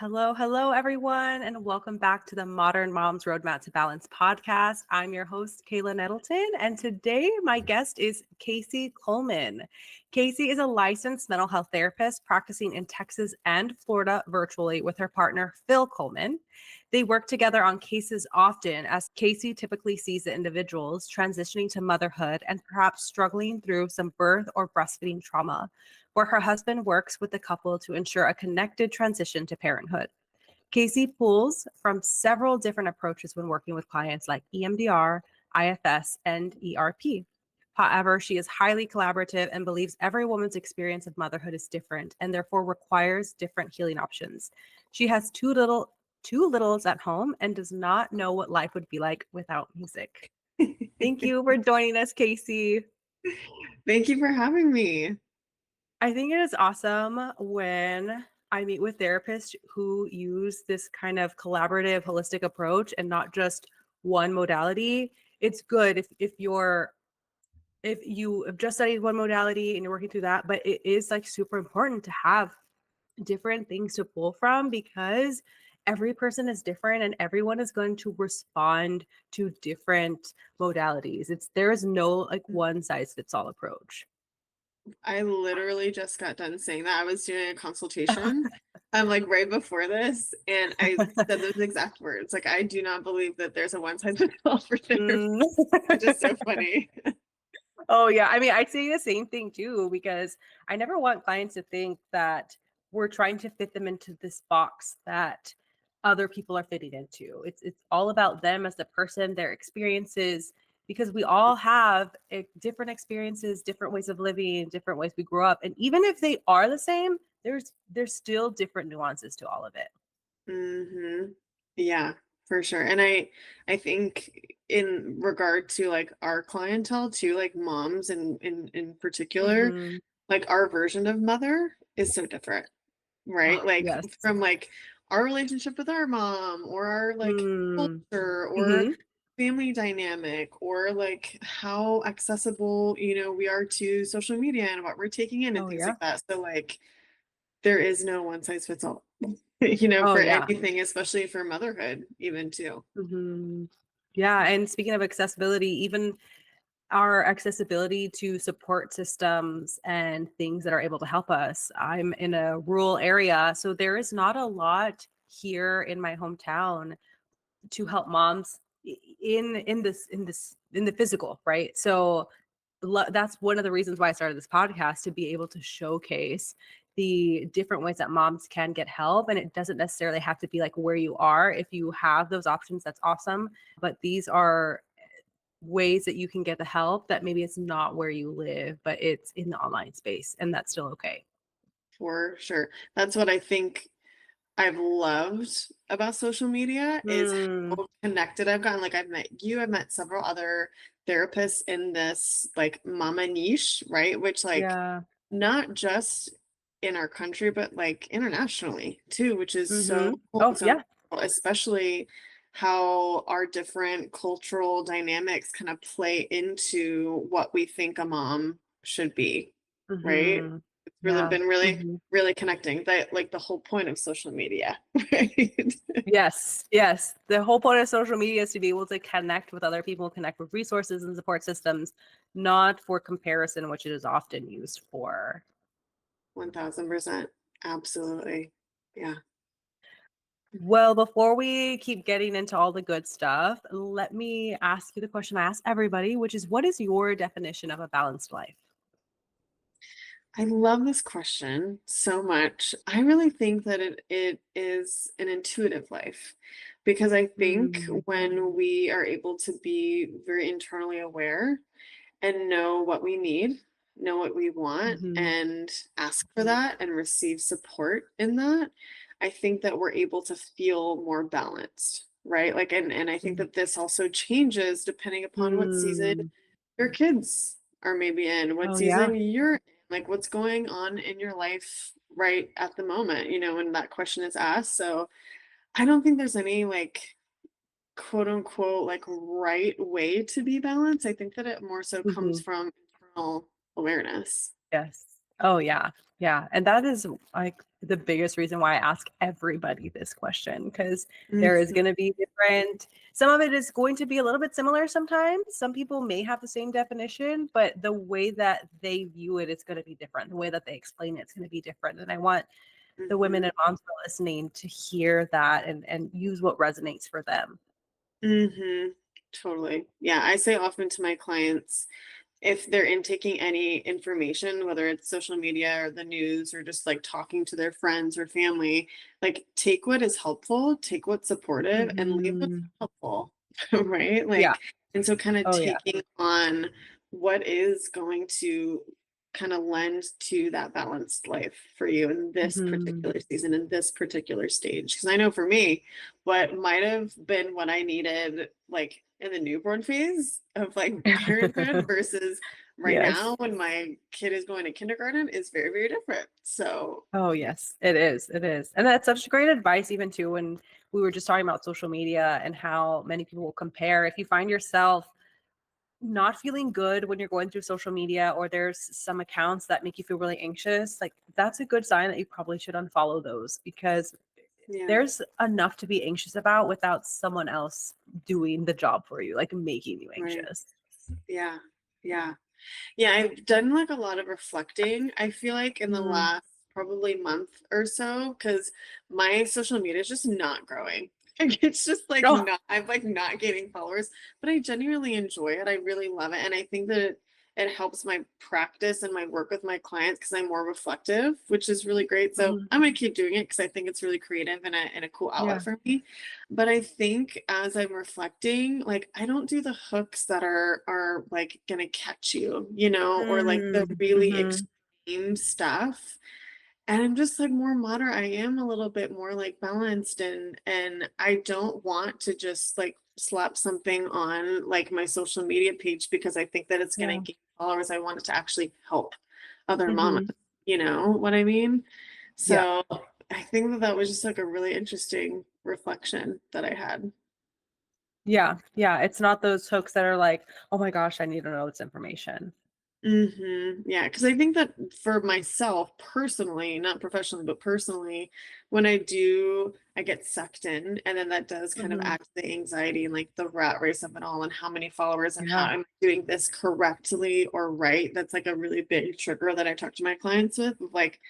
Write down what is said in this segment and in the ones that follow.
Hello, everyone, and welcome back to the Modern Mom's Roadmap to Balance podcast. I'm your host, Kayla Nettleton, and today my guest is Casey Coleman. Casey is a licensed mental health therapist practicing in Texas and Florida virtually with her partner, Phil Coleman. They work together on cases often, as Casey typically sees the individuals transitioning to motherhood and perhaps struggling through some birth or breastfeeding trauma, where her husband works with the couple to ensure a connected transition to parenthood. Casey pulls from several different approaches when working with clients like EMDR, IFS, and ERP. However, she is highly collaborative and believes every woman's experience of motherhood is different and therefore requires different healing options. She has two littles at home and does not know what life would be like without music. Thank you for joining us, Casey. Thank you for having me. I think it is awesome when I meet with therapists who use this kind of collaborative, holistic approach and not just one modality. It's good if you have just studied one modality and you're working through that, but it is like super important to have different things to pull from because every person is different and everyone is going to respond to different modalities. There is no like one size fits all approach. I literally just got done saying that. I was doing a consultation like right before this, and I said those exact words. Like, I do not believe that there's a one size fits all for therapy, Mm. which is so funny. Oh, yeah. I mean, I say the same thing too, because I never want clients to think that we're trying to fit them into this box that other people are fitting into. It's all about them as the person, their experiences, because we all have different experiences, different ways of living, different ways we grew up. And even if they are the same, there's still different nuances to all of it. Mm-hmm. Yeah, for sure. And I think in regard to like our clientele too, like moms in particular, Mm-hmm. like our version of mother is so different. Right? Oh, Like yes. from like our relationship with our mom or our like Mm. culture or Mm-hmm. family dynamic or like how accessible, we are to social media and what we're taking in and Oh, things yeah. like that. So like there is no one size fits all, Oh, for yeah. anything, especially for motherhood, even too. Mm-hmm. Yeah. And speaking of accessibility, even our accessibility to support systems and things that are able to help us. I'm in a rural area, so there is not a lot here in my hometown to help moms in the physical, right? So that's one of the reasons why I started this podcast, to be able to showcase the different ways that moms can get help. And it doesn't necessarily have to be like where you are. If you have those options, that's awesome. But these are ways that you can get the help that maybe it's not where you live, but it's in the online space, and that's still okay. For sure. That's what I think I've loved about social media is Mm, how connected I've gotten. Like I've met you, I've met several other therapists in this like mama niche, right? Which like yeah. not just in our country, but like internationally too, which is so Mm-hmm. cool Oh, and so yeah. incredible, especially how our different cultural dynamics kind of play into what we think a mom should be, right? Mm-hmm. It's really Yeah. been really, Mm-hmm. really connecting. That like the whole point of social media, right? Yes. Yes. The whole point of social media is to be able to connect with other people, connect with resources and support systems, not for comparison, which it is often used for. 1000%. Absolutely. Yeah. Well, before we keep getting into all the good stuff, let me ask you the question I ask everybody, which is, what is your definition of a balanced life? I love this question so much. I really think that it is an intuitive life because I think Mm, when we are able to be very internally aware and know what we need, know what we want, mhm. and ask for that and receive support in that, I think that we're able to feel more balanced, right? Like, and I think Mm. that this also changes depending upon what season Mm. your kids are maybe in, what Oh, yeah. season you're in, like what's going on in your life right at the moment, when that question is asked. So I don't think there's any like quote unquote like right way to be balanced. I think that it more so comes Mhm. from internal awareness. Yes. Oh, yeah. Yeah. And that is like the biggest reason why I ask everybody this question, because there is Mhm, going to be different. Some of it is going to be a little bit similar sometimes. Some people may have the same definition, but the way that they view it is going to be different. The way that they explain it is going to be different. And I want the women mhm, and moms who are listening to hear that and use what resonates for them. mhm. Totally. Yeah, I say often to my clients, if they're intaking any information, whether it's social media or the news or just like talking to their friends or family, like take what is helpful, take what's supportive, and leave what's Mhm. not helpful, right? Yeah. Like, and so kind of Oh, yeah. taking on what is going to kind of lend to that balanced life for you in this Mhm. particular season, in this particular stage. Because I know for me, what might have been what I needed, like in the newborn phase of like parenthood versus right Yes. now when my kid is going to kindergarten is very, very different. So, Oh, yes, it is, it is, and that's such great advice even too when we were just talking about social media and how many people will compare. If you find yourself not feeling good when you're going through social media or there's some accounts that make you feel really anxious, like, that's a good sign that you probably should unfollow those because yeah, there's enough to be anxious about without someone else doing the job for you, like, making you right. anxious. Yeah. Yeah. Yeah, I've done like a lot of reflecting, I feel like in the Mhm. last probably month or so, because my social media is just not growing. Like, it's just like Oh. not, I'm like not gaining followers, but I genuinely enjoy it. I really love it. And I think that it helps my practice and my work with my clients because I'm more reflective, which is really great. So Mhm. I'm gonna keep doing it because I think it's really creative and a cool outlet Yeah. for me. But I think as I'm reflecting, like I don't do the hooks that are like gonna catch you, or like the Mm. really Mhm. extreme stuff. And I'm just like more moderate. I am a little bit more like balanced and I don't want to just like slap something on like my social media page because I think that it's gonna Yeah. gain followers. I want it to actually help other mamas. Mhm. You know what I mean? Yeah. So I think that that was just like a really interesting reflection that I had. Yeah, yeah, it's not those hooks that are like, "Oh my gosh, I need to know this information." Yeah, because I think that for myself personally, not professionally, but personally, when I get sucked in, and then that does kind of Mhm. add to the anxiety and like the rat race of it all, and how many followers and how Yeah. I'm doing this correctly or right. That's like a really big trigger that I talk to my clients with, of like,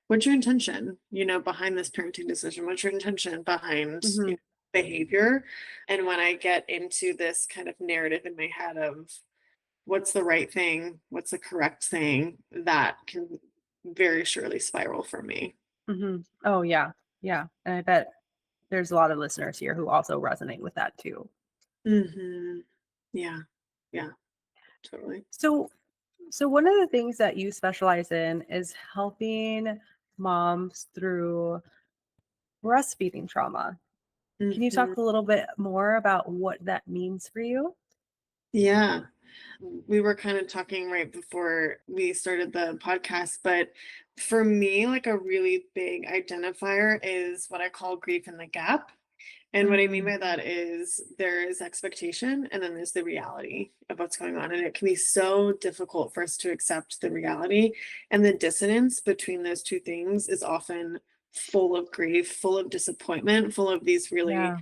what's your intention, behind this parenting decision? What's your intention behind, Mhm. behavior? And when I get into this kind of narrative in my head of what's the right thing, what's the correct thing, that can very surely spiral for me. Mhm. Oh, yeah. Yeah, and I bet there's a lot of listeners here who also resonate with that too. Mhm. Yeah. Yeah, totally. So one of the things that you specialize in is helping moms through breastfeeding trauma. Can you Mhm. talk a little bit more about what that means for you? Yeah. We were kind of talking right before we started the podcast, but for me, like a really big identifier is what I call grief in the gap. And what I mean Mm, by that is there is expectation and then there's the reality of what's going on. And it can be so difficult for us to accept the reality. And the dissonance between those two things is often full of grief, full of disappointment, full of these really yeah.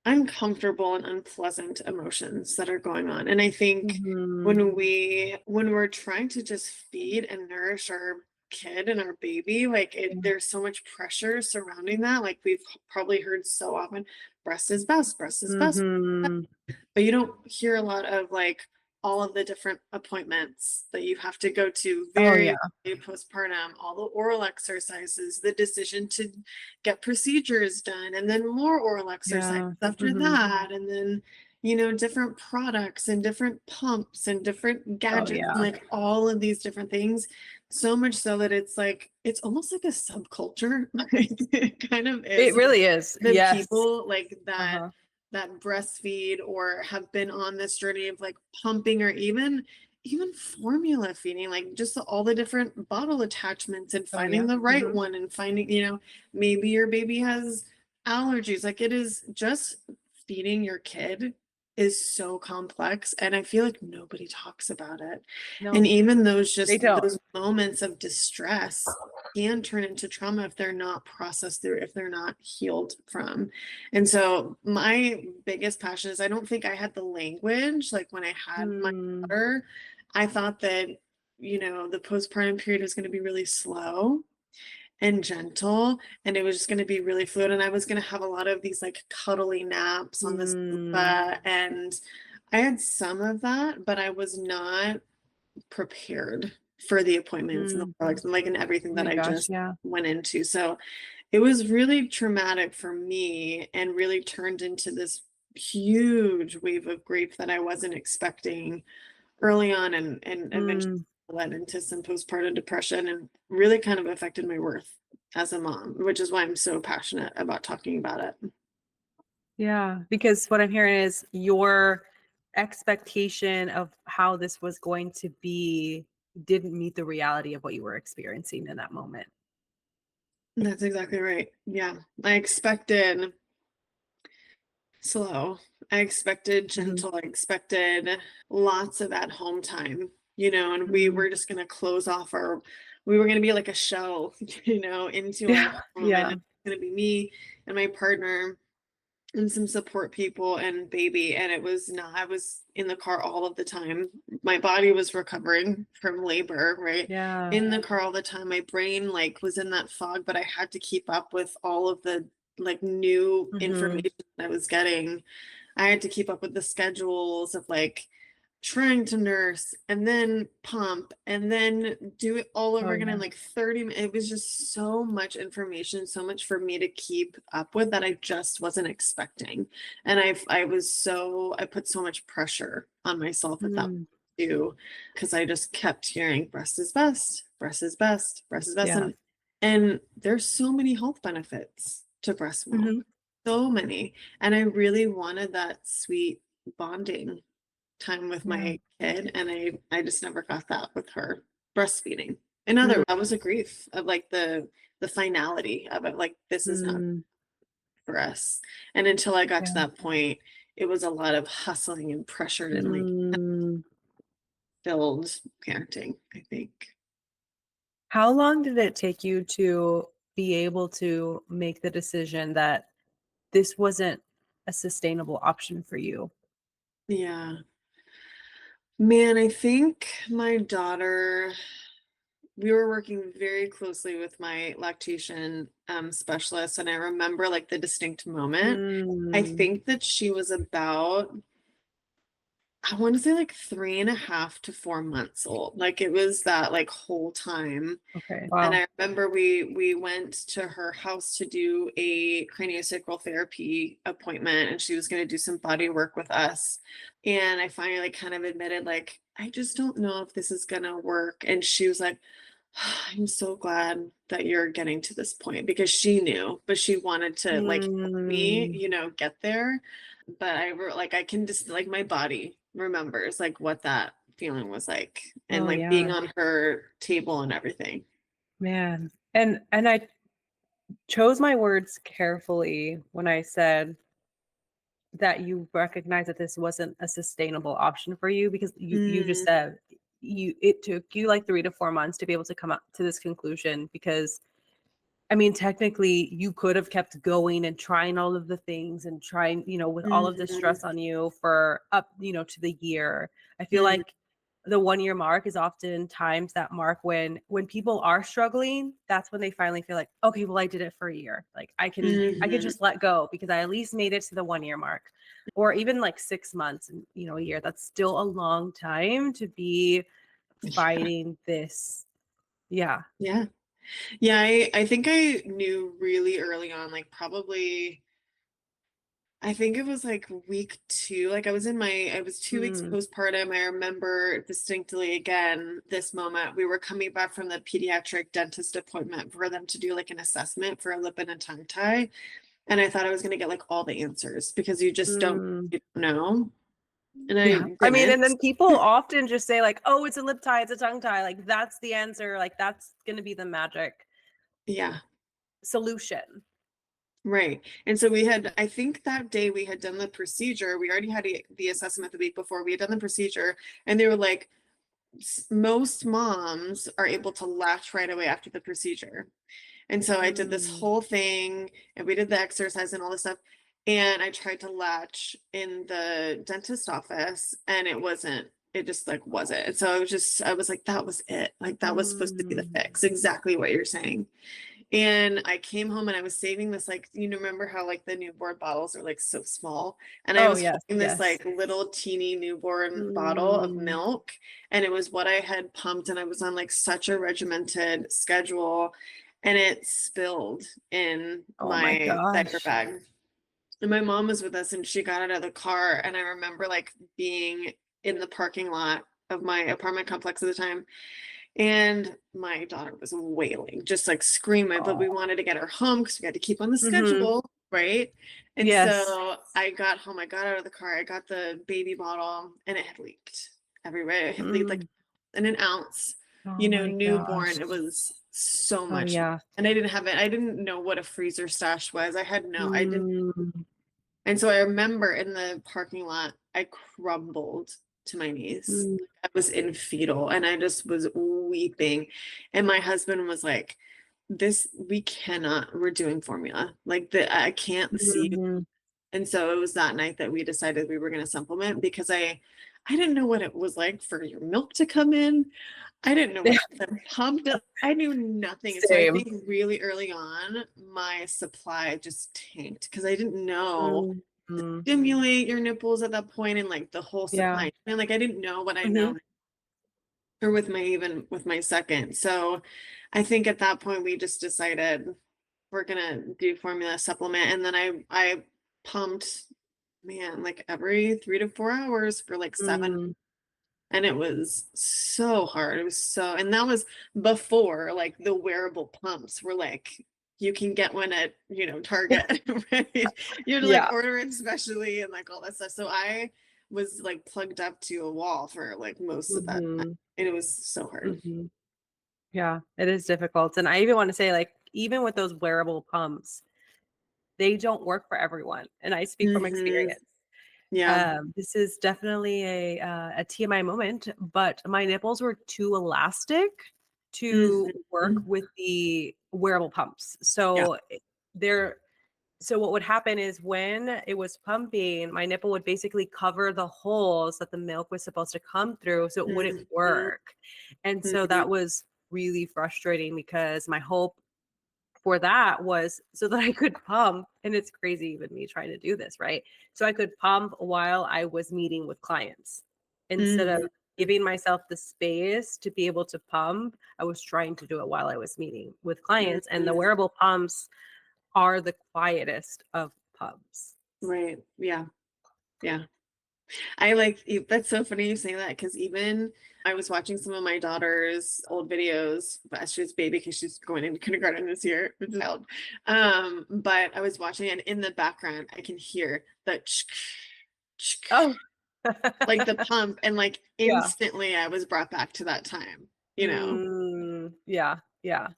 uncomfortable and unpleasant emotions that are going on. And I think Mhm. when we're trying to just feed and nourish our kid and our baby, like Yeah. there's so much pressure surrounding that. Like we've probably heard so often, breast is best, breast is best. Mhm. But you don't hear a lot of like all of the different appointments that you have to go to Oh, yeah. very early postpartum, all the oral exercises, the decision to get procedures done, and then more oral exercises Yeah. after Mhm. that, and then different products and different pumps and different Oh, gadgets, and yeah. like all of these different things. So much so that it's almost like a subculture. It kind of It is really is. the Yes. people like that Uh-huh. that breastfeed or have been on this journey of like pumping or even formula feeding, like just all the different bottle attachments and Oh, finding yeah. the right Mhm. one and finding, maybe your baby has allergies. Like it is just feeding your kid is so complex, and I feel like nobody talks about it. And No, even they don't. those moments of distress can turn into trauma if they're not processed through, if they're not healed from. And so my biggest passion is I don't think I had the language like when I had my Mm, daughter. I thought that, the postpartum period was going to be really slow and gentle, and it was just going to be really fluid, and I was going to have a lot of these like cuddly naps on the mm, sofa, and I had some of that, but I was not prepared for the appointments and the mm. products and like and everything Oh that my I gosh, just yeah. went into. So it was really traumatic for me and really turned into this huge wave of grief that I wasn't expecting early on, and eventually Mm, led into some postpartum depression and really kind of affected my worth as a mom, which is why I'm so passionate about talking about it. yeah, because what I'm hearing is your expectation of how this was going to be didn't meet the reality of what you were experiencing in that moment. That's exactly right. Yeah. I expected slow. I expected Mhm. gentle. I expected lots of at home time, and we Mm. were just going to we were going to be like a shell, into our Yeah, home. And yeah. it's going to be me and my partner and some support people and baby. And it was not, I was in the car all of the time. My body was recovering from labor, right? Yeah. In the car all the time. My brain like was in that fog, but I had to keep up with all of the like new Mhm. information I was getting. I had to keep up with the schedules of like trying to nurse and then pump and then do it all Oh, over again in yeah. like 30 minutes. It was just so much information, so much for me to keep up with that I just wasn't expecting. And I put so much pressure on myself at that point Mm. too, because I just kept hearing breast is best, breast is best, breast is best. Yeah. And there's so many health benefits to breast milk. Mhm. So many. And I really wanted that sweet bonding time with Yeah. my kid, and I just never got that with her breastfeeding. Mm, That was a grief of like the finality of it, like this is not mm, for us. And until I got to yeah. that point, it was a lot of hustling and pressured and like Mm. filled parenting, I think. How long did it take you to be able to make the decision that this wasn't a sustainable option for you? Yeah. Man, I think my daughter, we were working very closely with my lactation specialist, and I remember like the distinct moment. I Mm, think that she was about, I want to say like 3.5 to 4 months old. Like it was that like whole time. okay. And Wow. I remember we went to her house to do a craniosacral therapy appointment, and she was going to do some body work with us. And I finally like kind of admitted like I just don't know if this is going to work. And she was like, I'm so glad that you're getting to this point, because she knew, but she wanted to like help me, Mm, get there. But like I can just like my body remembers like what that feeling was like, and oh, like being yeah, on her table and everything. man. And I chose my words carefully when I said that you recognize that this wasn't a sustainable option for you because you just Mm, said it took you like 3 to 4 months to be able to come up to this conclusion because I mean, technically, you could have kept going and trying all of the things and trying, with all of this mhm, stress on you for up, to the year. I feel mhm, like the 1 year mark is oftentimes that mark when people are struggling, that's when they finally feel like, okay, well, I did it for a year. Like I could mhm. just let go because I at least made it to the 1 year mark. Or even like 6 months and a year. That's still a long time to be Yeah, fighting this. Yeah. yeah, yeah. I think I knew really early on, like probably I think it was like week two. Like I was 2 weeks Mm, postpartum. I remember distinctly again this moment. We were coming back from the pediatric dentist appointment for them to do like an assessment for a lip and a tongue tie. And I thought I was going to get like all the answers, because mm. you don't know. And I Yeah. I mean, and didn't. then people often just say like, "Oh, it's a lip tie, it's a tongue tie." Like that's the answer. Like that's going to be the magic Yeah, solution. Right. And so we had, I think that day we had done the procedure. We already had the assessment the week before. We had done the procedure, and they were like, most moms are able to latch right away after the procedure. And so I did this Mm. whole thing, and we did the exercise and all this stuff. And I tried to latch in the dentist office, and it just like wasn't. And so I was like, that was it. Like that was supposed to be the Mm. fix, exactly what you're saying. And I came home and I was saving this, like, remember how like the newborn bottles are like so small? And I Oh, was yes, holding this yes. like little teeny newborn bottle of Mm. milk, and it was what I had pumped, and I was on like such a regimented schedule, and it spilled in Oh my my diaper gosh. bag. And my mom was with us, and she got out of the car, and I remember like being in the parking lot of my apartment complex at the time, and my daughter was wailing, just like screaming, but we Oh. wanted to get her home because we had to keep on the Mhm. schedule, right? And Yes. so I got home, I got out of the car, I got the baby bottle, and it had leaked everywhere. It had leaked like Mm. in an ounce, Oh my gosh. newborn. It was so Oh, much. yeah. And I didn't know what a freezer stash was. I didn't. Mm. And so I remember in the parking lot, I crumbled to my knees. Mm. I was in fetal, and I just was weeping. And my husband was like, we cannot, we're doing formula. Like I can't see. Mhm. And so it was that night that we decided we were going to supplement, because I didn't know what it was like for your milk to come in. I didn't know what the pump does. I knew nothing. And so I Same. think really early on, my supply just tanked because I didn't know Mm. Mm. stimulate your nipples at that point, and like the whole Yeah. supply. And like I didn't know what I know, Mhm. or even with my second. So I think at that point we just decided we're gonna do formula supplement. And then I pumped, man, like every 3 to 4 hours for like 7. Mm. And it was so hard. It was so, and that was before like the wearable pumps were like, you can get one at, Target, right? You had to like Yeah. order it specially and like all that stuff. So I was like plugged up to a wall for like most of that time. Mhm. And it was so hard. Mhm. Yeah, it is difficult, and I even wanna say, like, even with those wearable pumps, they don't work for everyone, and I speak from Hmm. experience. Yeah. This is definitely a TMI moment, but my nipples were too elastic to work Hmm. with the wearable pumps. Yeah. They're so what would happen is when it was pumping, my nipple would basically cover the holes that the milk was supposed to come through, so it wouldn't Hmm. work. And so Hmm. that was really frustrating because my hope for that was so that I could pump, and it's crazy even me trying to do this, right? So I could pump while I was meeting with clients. Instead of Hmm. giving myself the space to be able to pump, I was trying to do it while I was meeting with clients. And the Hmm. wearable pumps are the quietest of pumps. Right. Yeah. Yeah. I like that's so funny you say that, because even I was watching some of my daughter's old videos, but she was baby because she's going into kindergarten this year, which is wild. But I was watching, and in the background I can hear the Oh. like the pump, and like Yeah. instantly I was brought back to that time, you know. Yeah, yeah.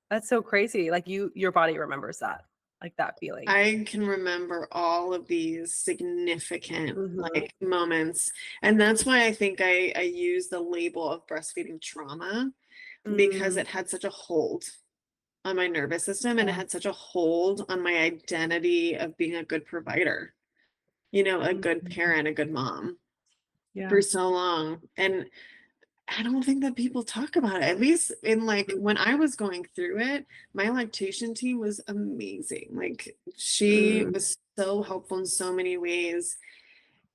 That's so crazy. Like your body remembers that, like that feeling. I can remember all of these significant Mhm. like moments. And that's why I think I use the label of breastfeeding trauma, because Mm, it had such a hold on my nervous system, and it yeah. had such a hold on my identity of being a good provider, a good Mhm. parent, a good mom Yeah. for so long. And I don't think that people talk about it. At least in like when I was going through it, my lactation team was amazing. Like she Mm, was so helpful in so many ways.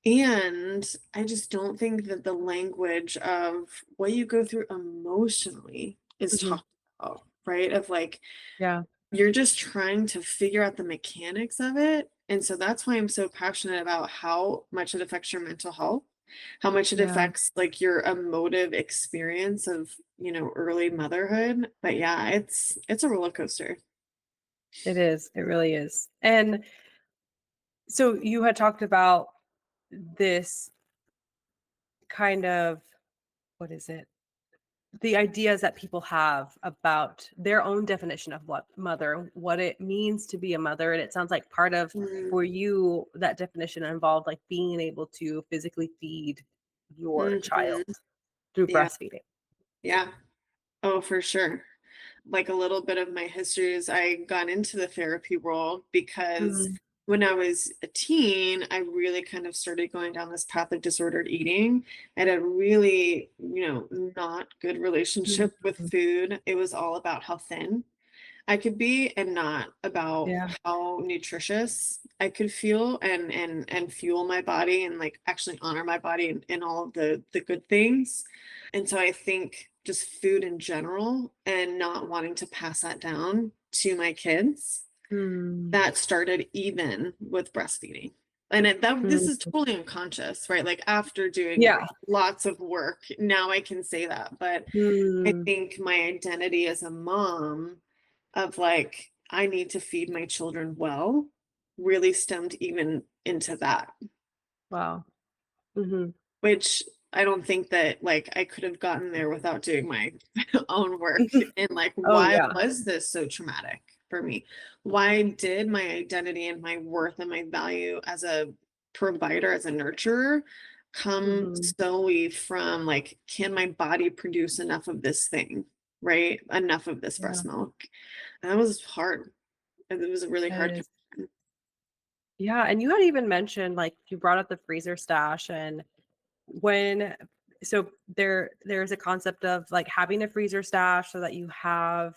And I just don't think that the language of what you go through emotionally is mhm. talked about, right? Of like, Yeah, you're just trying to figure out the mechanics of it. And so that's why I'm so passionate about how much it affects your mental health, how much it yeah. affects like your emotive experience of, early motherhood. But yeah, it's a roller coaster. It is. It really is. And so you had talked about this kind of what is it? the ideas that people have about their own definition of what mother, what it means to be a mother. And it sounds like part of, Mm, for you, that definition involved like being able to physically feed your child mhm. through Yeah, breastfeeding. yeah. Oh, for sure. Like a little bit of my history is I got into the therapy world because Mm, when I was a teen, I really kind of started going down this path of disordered eating. I had a really, not good mm, relationship with food. It was all about how thin I could be and not about yeah. how nutritious I could feel and fuel my body and like actually honor my body and all of the good things. And so I think just food in general and not wanting to pass that down to my kids, Mm, that started even with breastfeeding. And this is mm, totally unconscious, right? Like after doing yeah. lots of work, now I can say that. But I Mm, think my identity as a mom of like, I need to feed my children well really stemmed even into that, wow. Hmm. which I don't think that like I could have gotten there without doing my own work. And like, Oh why yeah. was this so traumatic for me? Why did my identity and my worth and my value as a provider, as a nurturer, come Hmm. solely from like, can my body produce enough of this thing, right? Enough of this Yeah. breast milk. And that was hard. It was a really It hard is. transition. Yeah. And you had even mentioned like you brought up the freezer stash and when so there's a concept of like having a freezer stash so that you have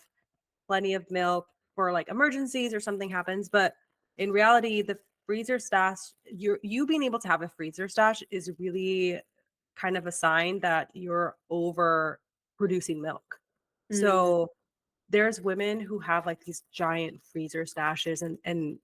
plenty of milk for like emergencies or something happens, but in reality the freezer stash, you being able to have a freezer stash is really kind of a sign that you're over producing milk. Mm, So there's women who have like these giant freezer stashes and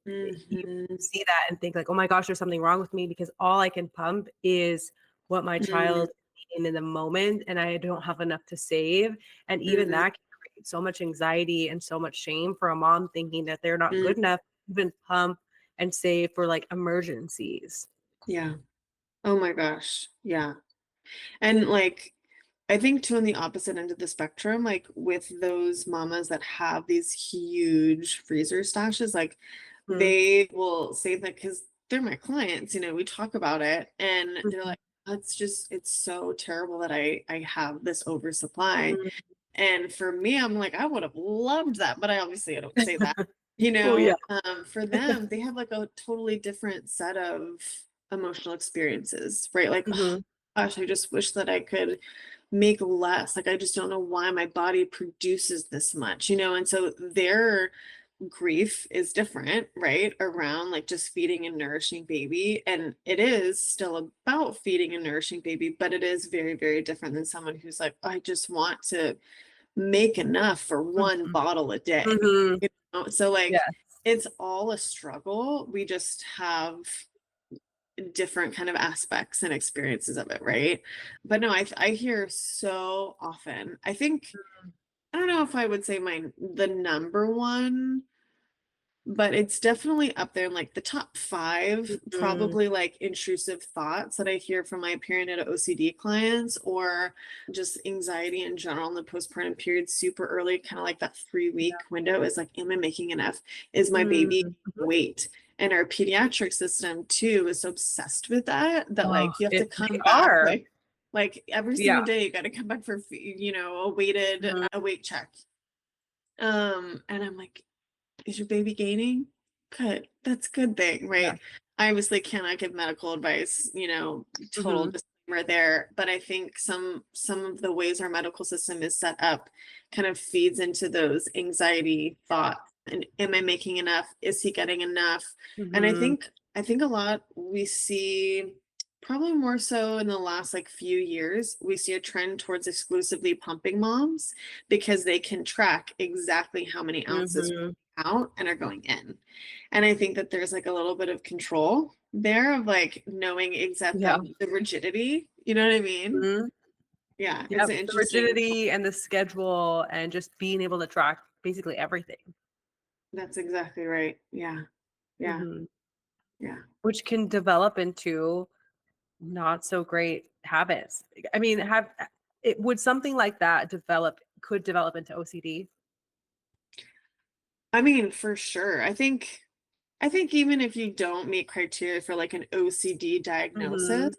you mhm, see that and think like, "Oh my gosh, there's something wrong with me because all I can pump is what my mm, child is eating in the moment and I don't have enough to save." And even mhm, that can create so much anxiety and so much shame for a mom thinking that they're not mm, good enough to even pump and save for like emergencies. yeah. Oh my gosh. Yeah. And like, I think too on the opposite end of the spectrum, like with those mamas that have these huge freezer stashes, like Mhm, they will say that because they're my clients, we talk about it and they're mhm, like, it's so terrible that I have this oversupply. mhm. And for me, I'm like, I would have loved that, but I don't say that. Oh, yeah. For them, they have like a totally different set of emotional experiences, right? Like, oh, Mhm, gosh, I just wish that I could make less. Like, I just don't know why my body produces this much, and so their grief is different, right? Around like just feeding and nourishing baby. And it is still about feeding and nourishing baby, but it is very, very different than someone who's like, I just want to make enough for one mhm, bottle a day. mhm. So like Yes. it's all a struggle. We just have different kind of aspects and experiences of it, right? But no, I hear so often. I think I don't know if I would say the number one, but it's definitely up there in like the top five, Mhm. probably like intrusive thoughts that I hear from my perinatal OCD clients or just anxiety in general in the postpartum period, super early, kind of like that 3 week window is like, am I making enough? Is my baby Mhm. weight? And our pediatric system too is so obsessed with that Oh, like you have to they come back are. like every Yeah. single day you got to come back for Mhm. a weight check. And I'm like, is your baby gaining? Good. That's a good thing, Yeah. right? I obviously cannot give medical advice, total Mhm. disclaimer there, but I think some of the ways our medical system is set up kind of feeds into those anxiety thoughts. And am I making enough? Is he getting enough? And Mhm. I think a lot we see probably more so in the last like few years, we see a trend towards exclusively pumping moms because they can track exactly how many ounces Mhm. out and are going in. And I think that there's like a little bit of control there of like knowing exact Yeah. the rigidity. You know what I mean? Mhm. Yeah, it's Yep. an The interesting. rigidity and the schedule and just being able to track basically everything. That's exactly right. Yeah, yeah, Mhm. yeah. Which can develop into not so great habits. I mean, it would something like that could develop into OCD? I mean, for sure. I think even if you don't meet criteria for like an OCD diagnosis, Mhm.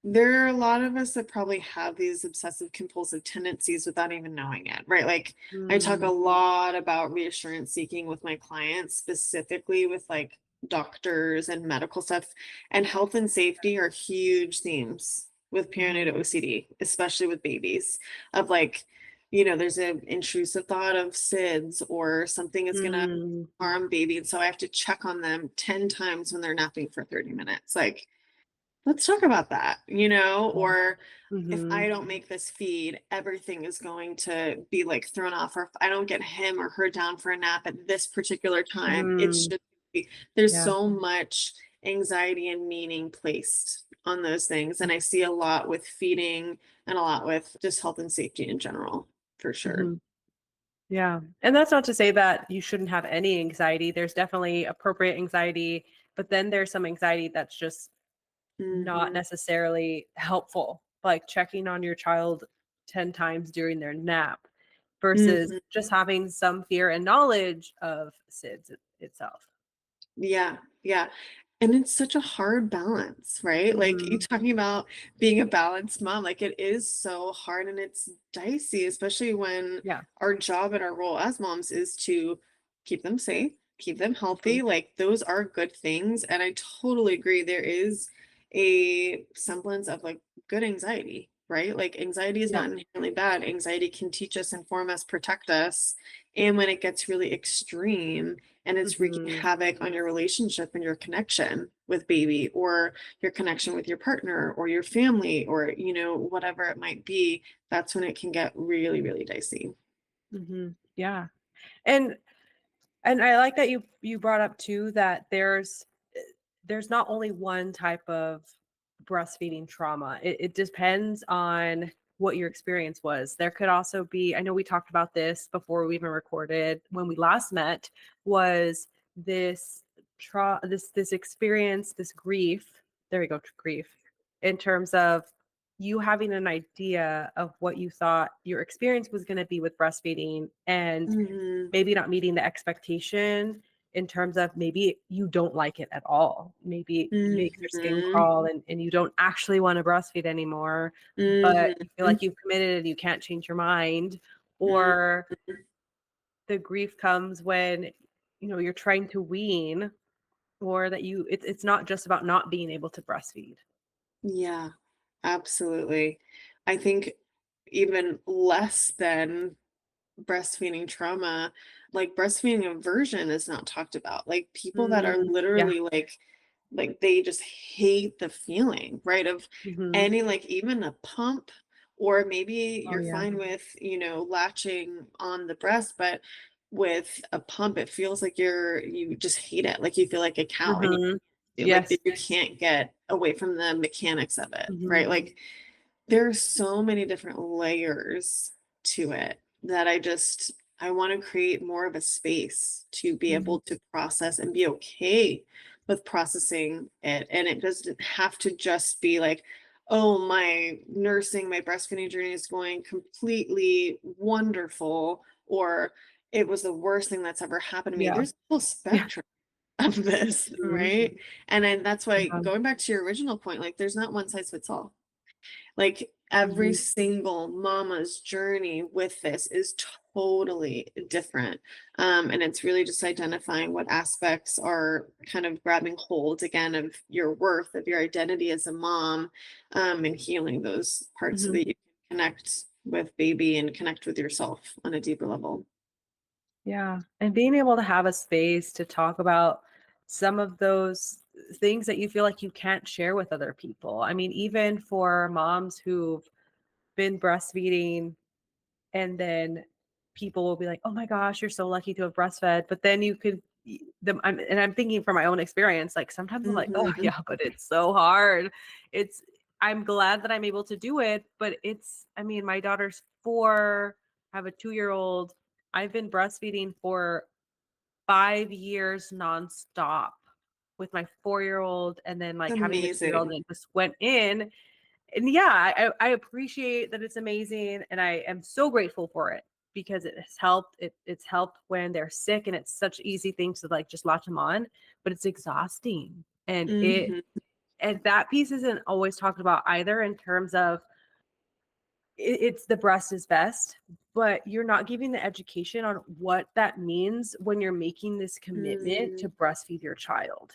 there are a lot of us that probably have these obsessive compulsive tendencies without even knowing it, right? Like I talk a Mm, lot about reassurance seeking with my clients, specifically with like doctors and medical stuff, and health and safety are huge themes with mhm, perinatal OCD, especially with babies, of like, there's an intrusive thought of SIDS or something is gonna mm, harm baby. And so I have to check on them 10 times when they're napping for 30 minutes. Like, let's talk about that, yeah, or if I mhm, don't make this feed, everything is going to be like thrown off, or if I don't get him or her down for a nap at this particular time, it mm, should be. There's yeah, so much anxiety and meaning placed on those things. And I see a lot with feeding and a lot with just health and safety in general, for sure. mhm, yeah, and that's not to say that you shouldn't have any anxiety. There's definitely appropriate anxiety, but then there's some anxiety that's just not Hmm. necessarily helpful, like checking on your child 10 times during their nap versus Hmm. just having some fear and knowledge of SIDS itself. Yeah, yeah. And it's such a hard balance, right? Like you Mhm. talking about being a balanced mom, like it is so hard and it's dicey, especially when Yeah. our job and our role as moms is to keep them safe, keep them Mhm. healthy. Like those are good things. And I totally agree. There is a semblance of like good anxiety, right? Like anxiety is Yeah. not inherently bad. Anxiety can teach us, inform us, protect us. And when it gets really extreme, and it's wreaking Mhm. havoc on your relationship and your connection with baby or your connection with your partner or your family or whatever it might be, that's when it can get really really dicey. Mhm. Yeah. And I like that you brought up too that there's not only one type of breastfeeding trauma. It depends on what your experience was. There could also be, I know we talked about this before we even recorded when we last met, was this this experience, this grief. There we go, grief, in terms of you having an idea of what you thought your experience was going to be with breastfeeding and Hmm. maybe not meeting the expectation in terms of maybe you don't like it at all. Maybe it makes your skin Hmm. crawl and you don't actually want to breastfeed anymore, but you feel Hmm. like you've committed and you can't change your mind. Hmm. Or the grief comes when you're trying to wean, or that it's not just about not being able to breastfeed. Yeah, absolutely. I think even less than breastfeeding trauma, like breastfeeding aversion is not talked about. Like people that are Mm, yeah. literally like they just hate the feeling, right? Of Hmm. any like even a pump, or maybe Oh you're yeah. fine with, latching on the breast, but with a pump, it feels like you just hate it. Like you feel like a cow and Hmm. like Yes. you can't get away from the mechanics of it, Hmm. right? Like there's so many different layers to it that I want to create more of a space to be Hmm. able to process and be okay with processing it. And it doesn't have to just be like, oh, my breastfeeding journey is going completely wonderful, or it was the worst thing that's ever happened to me. Yeah. There's a whole Yeah. spectrum of this, Mhm. right? And then that's why Yeah. going back to your original point, like there's not one size fits all. Like every Mhm. single mama's journey with this is totally different. And it's really just identifying what aspects are kind of grabbing hold again of your worth, of your identity as a mom, and healing those parts so Mhm. that you can connect with baby and connect with yourself on a deeper level. Yeah, and being able to have a space to talk about some of those things that you feel like you can't share with other people. I mean, even for moms who've been breastfeeding and then people will be like, "Oh my gosh, you're so lucky to have breastfed." But then you could I'm thinking from my own experience, like sometimes I'm like, "Oh Hmm. yeah, but it's so hard." It's I'm glad that I'm able to do it, but I mean, my daughter's 4, I have a 2-year-old. I've been breastfeeding for 5 years nonstop with my 4-year-old and then like having the 2-year-old Amazing. that just went in. And yeah, I appreciate that it's amazing, and I am so grateful for it because it has helped. It's helped when they're sick, and it's such easy things to like just latch them on, but it's exhausting, Mhm. and that piece isn't always talked about either in terms of it's the breast is best, but you're not giving the education on what that means when you're making this commitment Mm, to breastfeed your child.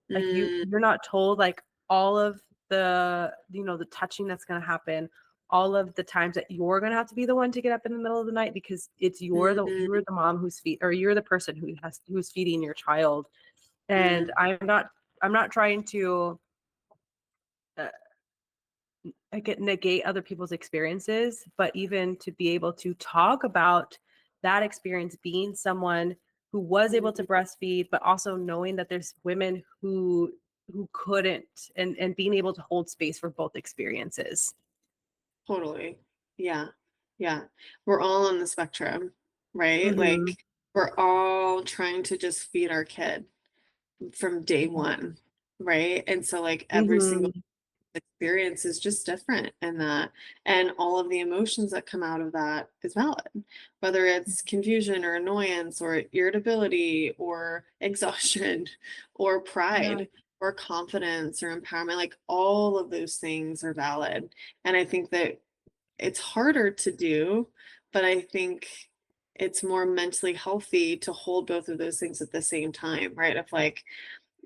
Like mm, you're not told like all of the, the touching that's going to happen, all of the times that you're going to have to be the one to get up in the middle of the night because mm, you're the mom who's or you're the person who's feeding your child. And mm. I'm not trying to uh, negate other people's experiences, but even to be able to talk about that experience, being someone who was able to Mhm. breastfeed, but also knowing that there's women who couldn't, and being able to hold space for both experiences. Totally. Yeah. Yeah. We're all on the spectrum, right? Hmm. Like we're all trying to just feed our kid from day one, right? And so like every single Hmm. experience is just different and that and all of the emotions that come out of that is valid, whether it's confusion or annoyance or irritability or exhaustion or Yeah. pride or confidence or empowerment, like all of those things are valid. And I think that it's harder to do, but I think it's more mentally healthy to hold both of those things at the same time, right? Of like,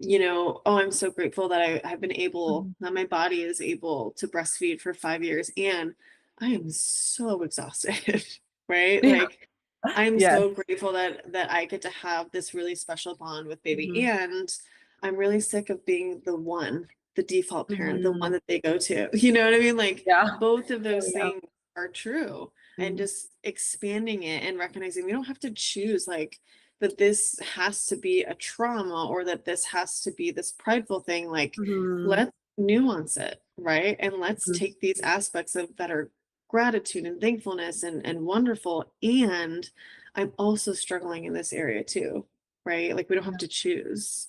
oh, I'm so grateful that I've been able, Mhm. that my body is able to breastfeed for 5 years. And I am so exhausted, right? Yeah. Like, I'm Yes. so grateful that I get to have this really special bond with baby. Hmm. And I'm really sick of being the default parent, the one Hmm. that they go to. You know what I mean? Like, Yeah. both of Oh, those yeah. things are true. And Mhm. just expanding it and recognizing we don't have to choose like that this has to be a trauma or that this has to be this prideful thing. Like, Mhm. let's nuance it, right? And let's Mhm. take these aspects of that are gratitude and thankfulness and wonderful. And I'm also struggling in this area too, right? Like, we don't have Yeah. to choose.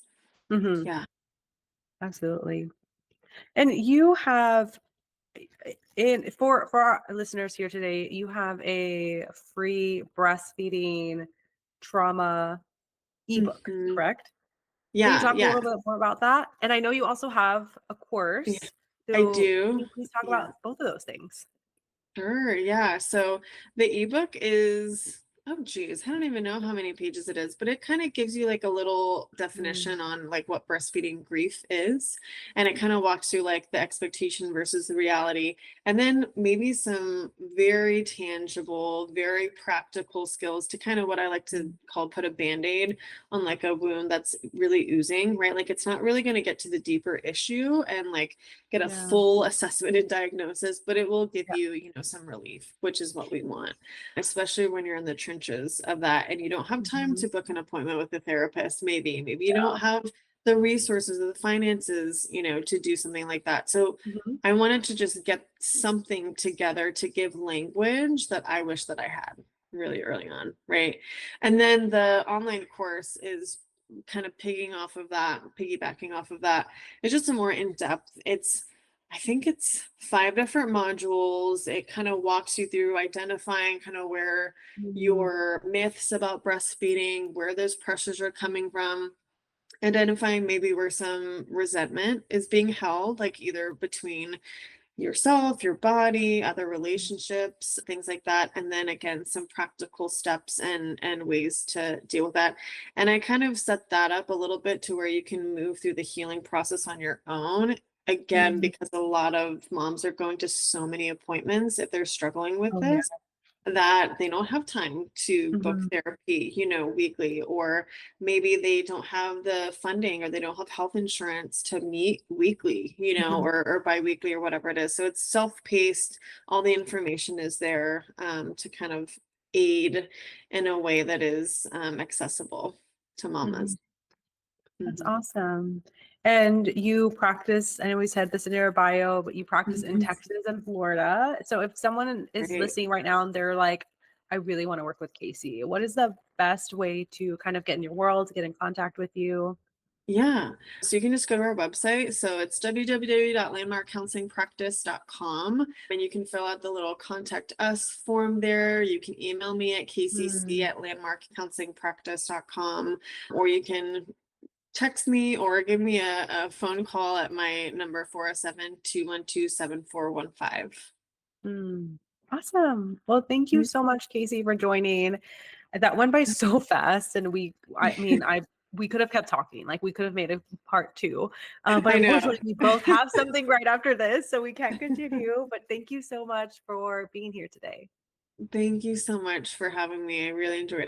Mhm. Yeah. Absolutely. And you have in for our listeners here today, you have a free breastfeeding trauma ebook, Hmm. correct? Can you Yeah. talk a Yeah. little bit more about that? And I know you also have a Yeah. course. I So can do. you please talk Yeah. about both of those things? Sure, yeah. So the ebook is, oh geez, I don't even know how many pages it is, but it kind of gives you like a little Mm, definition on like what breastfeeding grief is. And it kind of walks through like the expectation versus the reality. And then maybe some very tangible, very practical skills to kind of what I like to mm. call put a band-aid on like a wound that's really oozing, right? Like it's not really going to get to the deeper issue and like get a Yeah. full assessment and diagnosis, but it will give Yeah. you, some relief, which is what we want, especially when you're in the trenches of that and you don't have time Mhm. to book an appointment with a therapist. Maybe you Yeah. don't have the resources or the finances, to do something like that. So Mhm. I wanted to just get something together to give language that I wish that I had really early on, right? And then the online course is kind of piggybacking off of that. It's just a more in-depth. I think it's 5 different modules. It kind of walks you through identifying kind of where Mhm. your myths about breastfeeding, where those pressures are coming from, identifying maybe where some resentment is being held, like either between yourself, your body, other relationships, things like that. And then again, some practical steps and ways to deal with that. And I kind of set that up a little bit to where you can move through the healing process on your own. Again, Mhm. because a lot of moms are going to so many appointments if they're struggling with Oh, yeah. this that they don't have time to book Mhm. therapy, weekly, or maybe they don't have the funding or they don't have health insurance to meet weekly, Mhm. or biweekly or whatever it is. So it's self-paced. All the information is there to kind of aid in a way that is accessible to mamas. Mhm. That's Mhm. awesome. And you practice, I know we said this in your bio, but you practice in Mhm. Texas and Florida. So if someone is Right. listening right now and they're like, I really want to work with Casey, what is the best way to kind of get in your world, get in contact with you? Yeah. So you can just go to our website. So it's www.landmarkcounselingpractice.com, and you can fill out the little contact us form there. You can email me at Mm. kcc@landmarkcounselingpractice.com, or you can text me or give me a phone call at my number 407-212-7415. Mm. Awesome. Well, thank you Mhm. so much, Casey, for joining. That went by so fast, and we could have kept talking. Like we could have made a part two, but I know. unfortunately, we both have something right after this, so we can't continue. But thank you so much for being here today. Thank you so much for having me. I really enjoyed it.